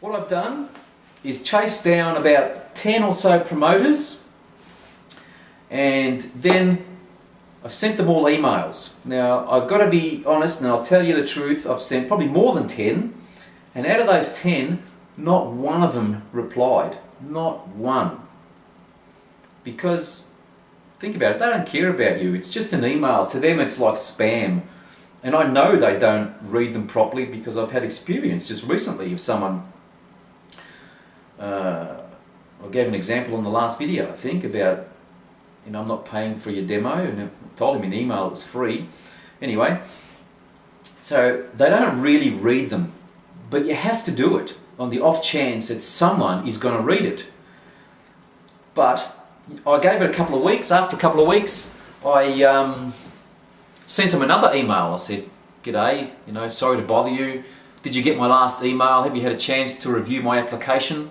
What I've done is chased down about 10 or so promoters, and then I've sent them all emails. Now I've got to be honest, and I'll tell you the truth, I've sent probably more than 10, and out of those 10, not one of them replied. Not one. Because, think about it, they don't care about you. It's just an email. To them it's like spam. And I know they don't read them properly because I've had experience just recently of someone, I gave an example on the last video, I think, about, I'm not paying for your demo, and I told him in the email it was free. Anyway, so they don't really read them, but you have to do it on the off chance that someone is going to read it. But I gave it a couple of weeks. After a couple of weeks, I sent him another email. I said, "G'day, sorry to bother you. Did you get my last email? Have you had a chance to review my application?"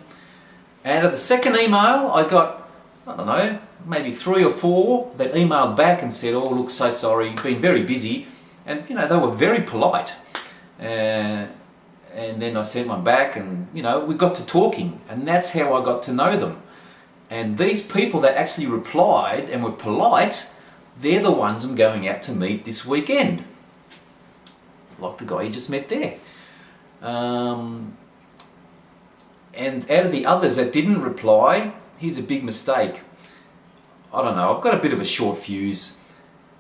And at the second email, I got, I don't know, maybe 3 or 4 that emailed back and said, "Oh, look, so sorry, been very busy." And they were very polite. And then I sent one back, and we got to talking, and that's how I got to know them. And these people that actually replied and were polite, they're the ones I'm going out to meet this weekend. Like the guy you just met there. And out of the others that didn't reply, here's a big mistake. I don't know, I've got a bit of a short fuse,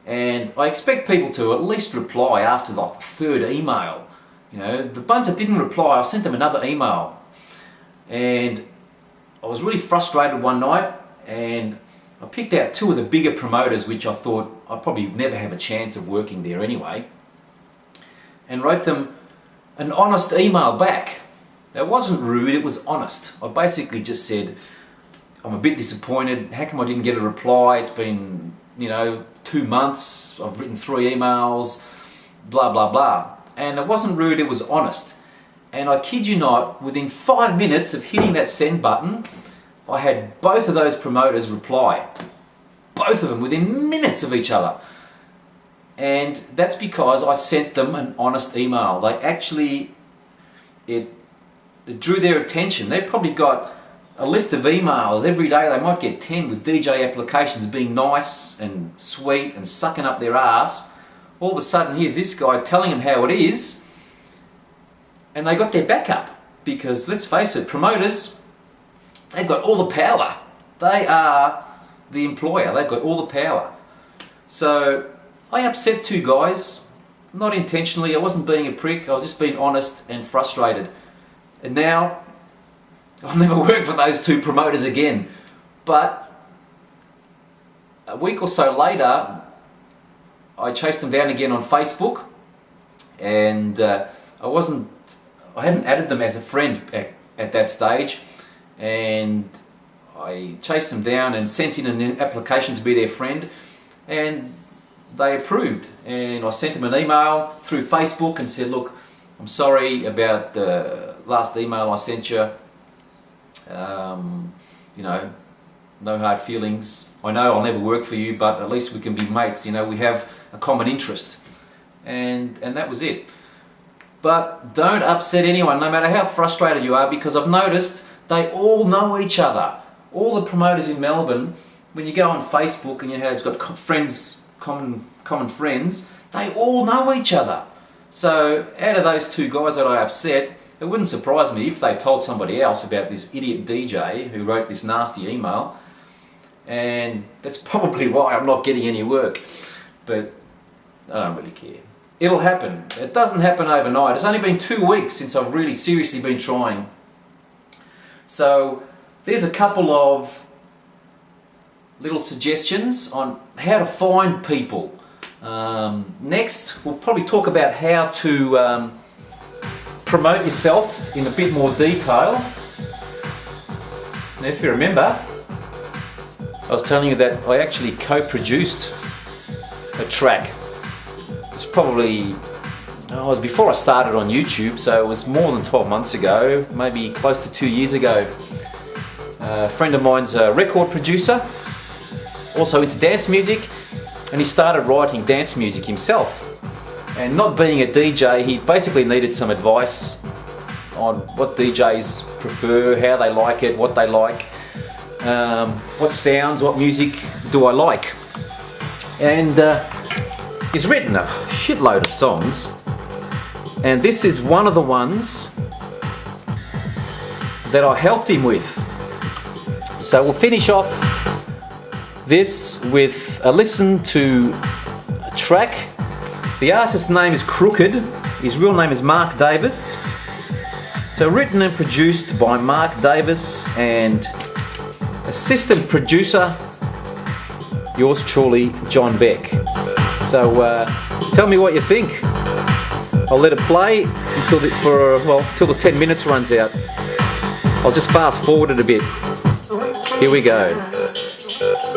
and I expect people to at least reply after like the third email. The ones that didn't reply, I sent them another email. And I was really frustrated one night, and I picked out 2 of the bigger promoters which I thought I'd probably never have a chance of working there anyway, and wrote them an honest email back. It wasn't rude, it was honest. I basically just said, "I'm a bit disappointed, how come I didn't get a reply? It's been, 2 months, I've written 3 emails, blah blah blah." And it wasn't rude, it was honest. And I kid you not, within 5 minutes of hitting that send button, I had both of those promoters reply. Both of them, within minutes of each other. And that's because I sent them an honest email. They actually, it drew their attention. They've probably got a list of emails every day. They might get 10 with DJ applications being nice and sweet and sucking up their ass. All of a sudden, here's this guy telling them how it is, and they got their back up. Because, let's face it, promoters, they've got all the power. They are the employer. They've got all the power. So, I upset 2 guys, not intentionally. I wasn't being a prick. I was just being honest and frustrated. And now, I'll never work for those 2 promoters again. But a week or so later, I chased them down again on Facebook, and I hadn't added them as a friend at that stage, and I chased them down and sent in an application to be their friend, and they approved. And I sent them an email through Facebook and said, "Look, I'm sorry about the last email I sent you. No hard feelings. I know I'll never work for you, but at least we can be mates. We have a common interest." And that was it. But don't upset anyone, no matter how frustrated you are, because I've noticed they all know each other. All the promoters in Melbourne, when you go on Facebook and it's got friends, common friends, they all know each other. So out of those 2 guys that I upset, it wouldn't surprise me if they told somebody else about this idiot DJ who wrote this nasty email. And that's probably why I'm not getting any work. But I don't really care. It'll happen. It doesn't happen overnight. It's only been 2 weeks since I've really seriously been trying. So there's a couple of little suggestions on how to find people. Next, we'll probably talk about how to promote yourself in a bit more detail. Now, if you remember, I was telling you that I actually co-produced a track. It's probably, it was before I started on YouTube, so it was more than 12 months ago, maybe close to 2 years ago. A friend of mine's a record producer, also into dance music, and he started writing dance music himself. And not being a DJ, he basically needed some advice on what DJs prefer, how they like it, what they like, what sounds, what music do I like. And he's written a shitload of songs, and this is one of the ones that I helped him with. So we'll finish off this with a listen to a track. The artist's name is Crooked. His real name is Mark Davis. So written and produced by Mark Davis, and assistant producer, yours truly, John Beck. So tell me what you think. I'll let it play until the 10 minutes runs out. I'll just fast forward it a bit. Here we go.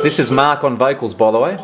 This is Mark on vocals, by the way.